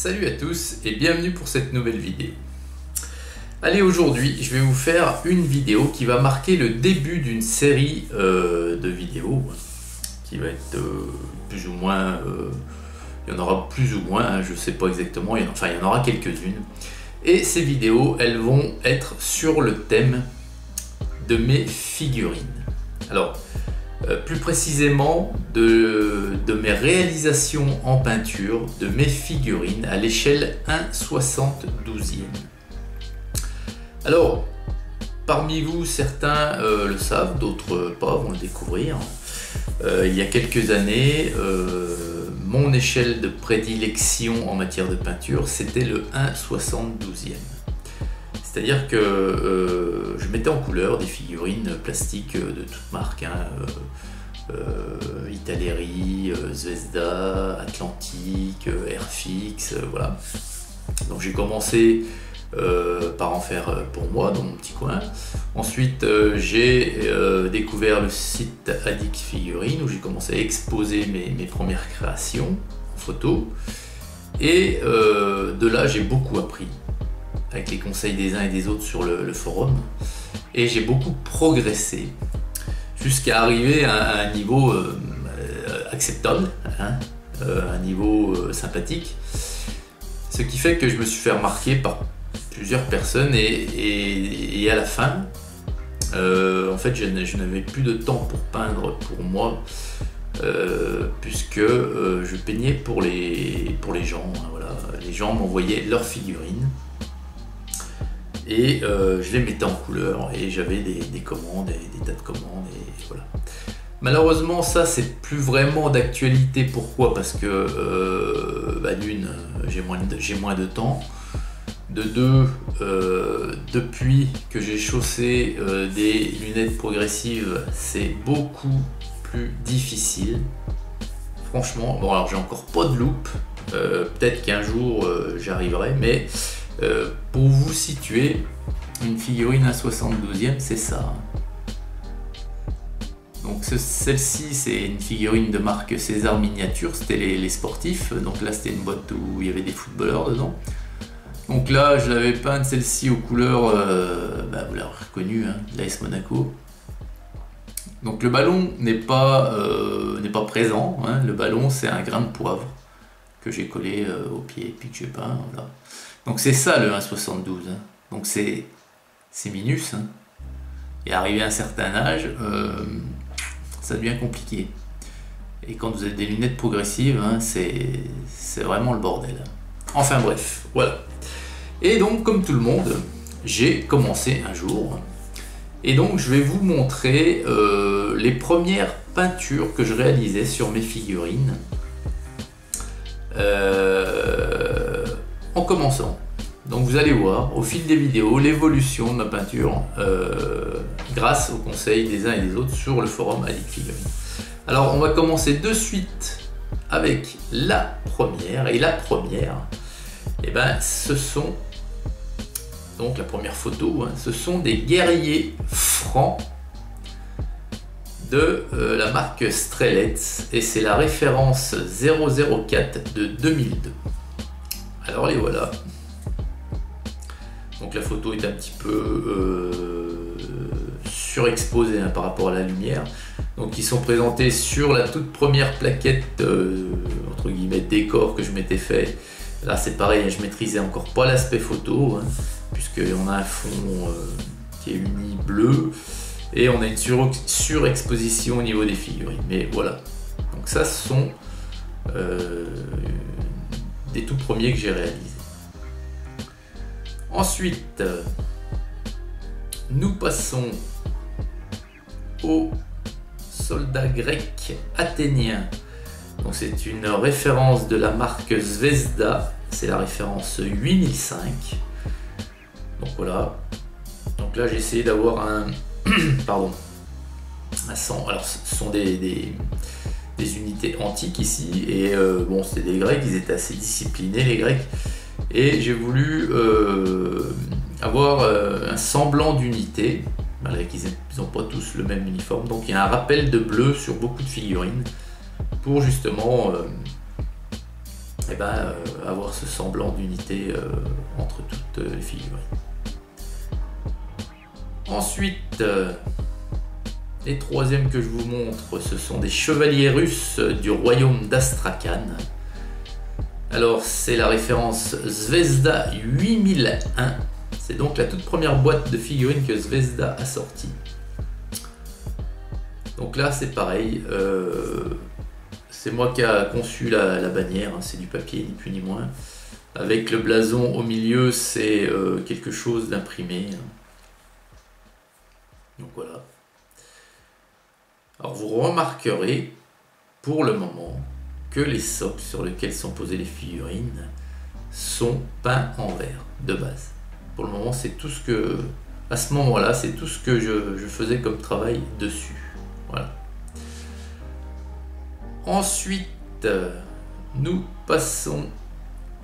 Salut à tous et bienvenue pour cette nouvelle vidéo. Allez, aujourd'hui je vais vous faire une vidéo qui va marquer le début d'une série de vidéos qui va être plus ou moins, il y en aura plus ou moins, hein, je ne sais pas exactement, il y en aura quelques-unes. Et ces vidéos, elles vont être sur le thème de mes figurines. Alors, plus précisément de mes réalisations en peinture de mes figurines à l'échelle 1/72e. Alors, parmi vous, certains le savent, d'autres pas, vont le découvrir. Il y a quelques années, mon échelle de prédilection en matière de peinture, c'était le 1/72e. C'est-à-dire que je mettais en couleur des figurines plastiques de toutes marques, hein, Italeri, Zvezda, Atlantique, Airfix, voilà. Donc j'ai commencé par en faire pour moi dans mon petit coin. Ensuite j'ai découvert le site Addict Figurines où j'ai commencé à exposer mes premières créations en photo. Et de là j'ai beaucoup appris avec les conseils des uns et des autres sur le forum, et j'ai beaucoup progressé jusqu'à arriver à un niveau acceptable, hein, un niveau sympathique, ce qui fait que je me suis fait remarquer par plusieurs personnes et à la fin en fait je n'avais plus de temps pour peindre pour moi, puisque je peignais pour les gens, hein, voilà. Les gens m'envoyaient leurs figurines et je les mettais en couleur et j'avais des commandes, des tas de commandes, et voilà. Malheureusement, ça c'est plus vraiment d'actualité. Pourquoi? Parce que d'une, j'ai moins de temps. De deux, depuis que j'ai chaussé des lunettes progressives, c'est beaucoup plus difficile. Franchement, bon, alors j'ai encore pas de loupe. Peut-être qu'un jour j'arriverai, mais pour vous situer, une figurine à 72e, c'est ça. Donc celle-ci, c'est une figurine de marque César Miniature, c'était les sportifs. Donc là, c'était une boîte où il y avait des footballeurs dedans. Donc là, je l'avais peinte celle-ci aux couleurs, vous l'avez reconnu, hein, de l'AS Monaco. Donc le ballon n'est pas présent, hein. Le ballon, c'est un grain de poivre que j'ai collé au pied et puis que j'ai peint, voilà. Donc c'est ça le 1/72, hein. Donc c'est minus, hein. Et arrivé à un certain âge, ça devient compliqué. Et quand vous avez des lunettes progressives, hein, c'est vraiment le bordel. Enfin bref, voilà. Et donc comme tout le monde, j'ai commencé un jour. Et donc je vais vous montrer les premières peintures que je réalisais sur mes figurines. En commençant. Donc vous allez voir au fil des vidéos l'évolution de ma peinture grâce aux conseils des uns et des autres sur le forum Addict Figurines. Alors on va commencer de suite avec la première, et la première, et ce sont donc la première photo, hein, ce sont des guerriers francs de la marque Strelets, et c'est la référence 004 de 2002. Alors les voilà. Donc la photo est un petit peu surexposée, hein, par rapport à la lumière. Donc ils sont présentés sur la toute première plaquette entre guillemets décor que je m'étais fait. Là c'est pareil, je maîtrisais encore pas l'aspect photo, hein, puisqu'on a un fond qui est uni bleu et on a une surexposition au niveau des figurines. Mais voilà. Donc ça, ce sont des tout premiers que j'ai réalisés. Ensuite, nous passons aux soldats grecs athéniens. Donc c'est une référence de la marque Zvezda, c'est la référence 8005. Donc voilà. Donc là j'ai essayé d'avoir un pardon, un sang. Alors ce sont des unités antiques ici, et bon, c'était des Grecs, ils étaient assez disciplinés les Grecs. Et j'ai voulu avoir un semblant d'unité, malgré qu'ils n'ont pas tous le même uniforme. Donc il y a un rappel de bleu sur beaucoup de figurines pour justement et ben, avoir ce semblant d'unité entre toutes les figurines. Ensuite, les troisièmes que je vous montre, ce sont des chevaliers russes du royaume d'Astrakhan. Alors c'est la référence Zvezda 8001. C'est donc la toute première boîte de figurines que Zvezda a sortie. Donc là c'est pareil, c'est moi qui a conçu la bannière, hein, c'est du papier ni plus ni moins. Avec le blason au milieu, c'est quelque chose d'imprimé. Donc voilà. Alors vous remarquerez pour le moment que les socles sur lesquels sont posées les figurines sont peints en vert de base. Pour le moment, c'est tout ce que, à ce moment-là, c'est tout ce que je faisais comme travail dessus. Voilà. Ensuite, nous passons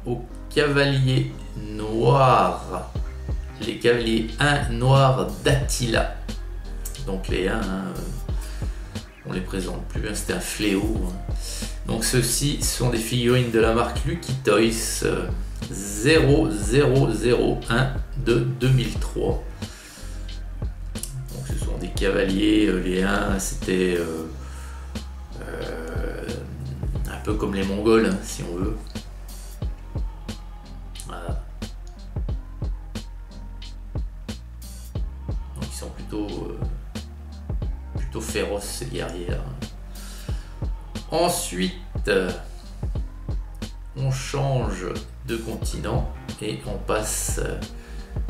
aux cavaliers noirs. Les cavaliers 1 noirs d'Attila. Donc les 1, on les présente plus, hein, c'était un fléau. Hein. Donc ceux-ci sont des figurines de la marque Lucky Toys 0001 de 2003. Donc ce sont des cavaliers, les 1 c'était un peu comme les Mongols, hein, si on veut. Voilà. Donc ils sont plutôt féroces ces guerriers. Ensuite, on change de continent et on passe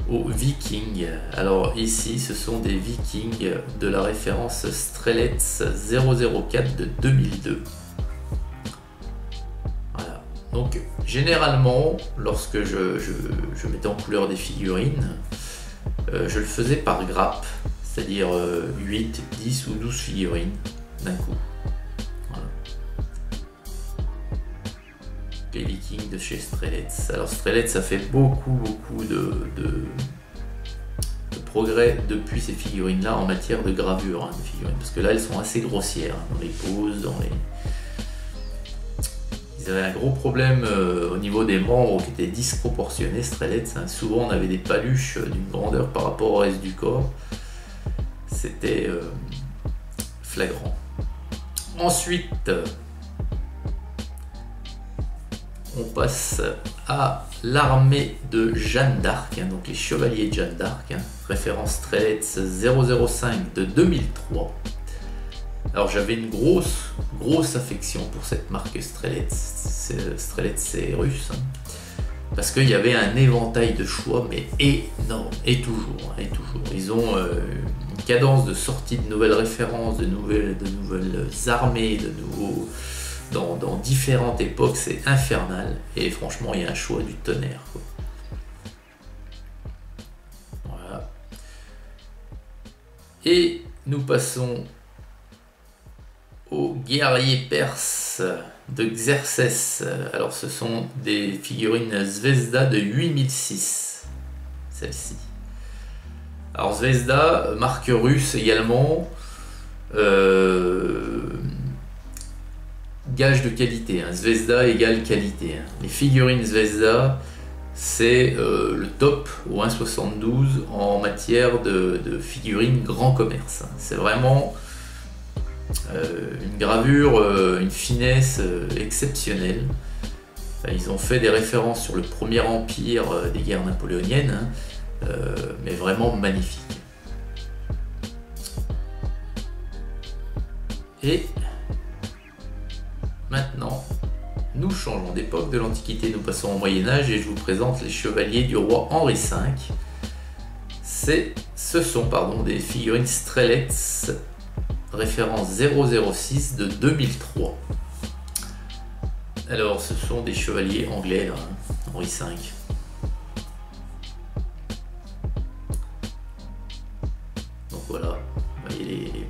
aux Vikings. Alors ici, ce sont des Vikings de la référence Strelets 004 de 2002. Voilà. Donc généralement, lorsque je mettais en couleur des figurines, je le faisais par grappe, c'est-à-dire 8, 10 ou 12 figurines d'un coup. Voilà. Les Vikings de chez Strelets. Alors Strelets, ça fait beaucoup de progrès depuis ces figurines-là en matière de gravure, hein, de figurines, parce que là elles sont assez grossières, hein, dans les poses, dans les... Ils avaient un gros problème au niveau des membres qui étaient disproportionnés, Strelets, hein. Souvent on avait des paluches d'une grandeur par rapport au reste du corps. C'était flagrant. Ensuite, on passe à l'armée de Jeanne d'Arc, hein, donc les chevaliers de Jeanne d'Arc, hein, référence Strelets 005 de 2003. Alors j'avais une grosse affection pour cette marque Strelets. Strelets c'est russe, hein, parce qu'il y avait un éventail de choix mais énorme, et toujours. Ils ont une cadence de sortie de nouvelles références, de nouvelles armées, dans différentes époques, c'est infernal, et franchement il y a un choix du tonnerre, quoi. Voilà. Et nous passons aux guerriers perses de Xerxès. Alors ce sont des figurines Zvezda de 8006, celle-ci. Alors Zvezda, marque russe également, gage de qualité, hein. Zvezda égale qualité, hein. Les figurines Zvezda, c'est le top au 1,72 en matière de figurines grand commerce, hein. C'est vraiment une gravure, une finesse exceptionnelle. Ils ont fait des références sur le premier empire des guerres napoléoniennes, hein, mais vraiment magnifique. Et maintenant, nous changeons d'époque, de l'Antiquité, nous passons au Moyen-Âge et je vous présente les chevaliers du roi Henri V. Ce sont des figurines Strelets, référence 006 de 2003. Alors, ce sont des chevaliers anglais, là, hein, Henri V. Donc voilà, vous voyez les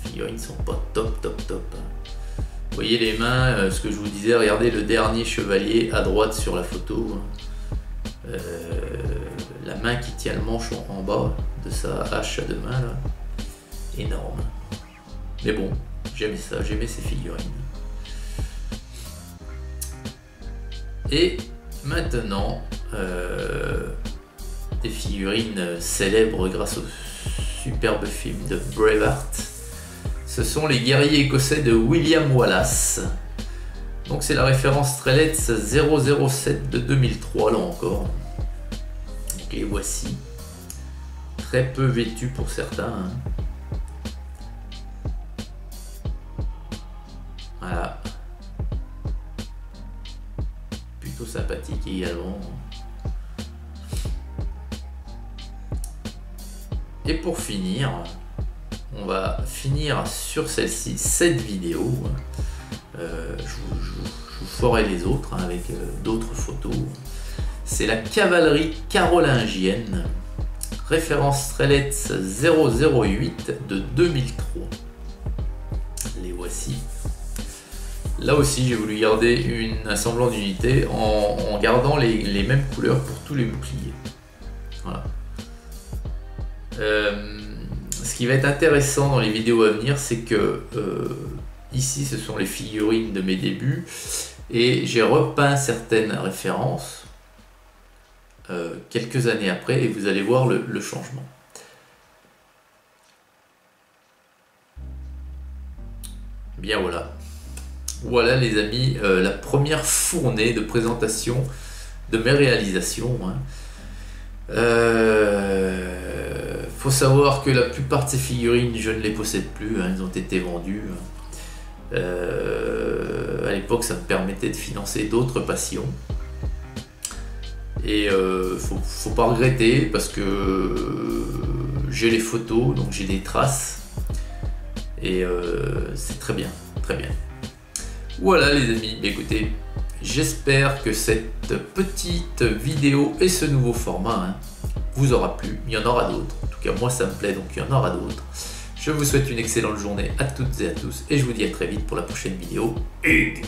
figurines sont pas top. Vous voyez les mains, ce que je vous disais, regardez le dernier chevalier à droite sur la photo. La main qui tient le manchon en bas de sa hache à deux mains, là. Énorme. Mais bon, j'aimais ça, j'aimais ces figurines. Et maintenant, des figurines célèbres grâce au superbe film de Braveheart. Ce sont les guerriers écossais de William Wallace. Donc c'est la référence Strelets 007 de 2003 là encore. Donc les voici. Très peu vêtus pour certains. Voilà. Plutôt sympathique également. Et pour finir, on va finir sur celle-ci, cette vidéo. Je vous ferai les autres avec d'autres photos. C'est la cavalerie carolingienne, référence Strelets 008 de 2003. Les voici. Là aussi, j'ai voulu garder un semblant d'unité en gardant les mêmes couleurs pour tous les boucliers. Voilà. Ce qui va être intéressant dans les vidéos à venir, c'est que ici, ce sont les figurines de mes débuts et j'ai repeint certaines références quelques années après et vous allez voir le changement. Bien voilà. Voilà les amis, la première fournée de présentation de mes réalisations. Faut savoir que la plupart de ces figurines, je ne les possède plus, elles ont été vendues. À l'époque, ça me permettait de financer d'autres passions. Et faut pas regretter parce que j'ai les photos, donc j'ai des traces. Et c'est très bien, très bien. Voilà les amis, écoutez, j'espère que cette petite vidéo et ce nouveau format vous aura plu. Il y en aura d'autres, en tout cas moi ça me plaît, donc il y en aura d'autres. Je vous souhaite une excellente journée à toutes et à tous et je vous dis à très vite pour la prochaine vidéo. Hugues.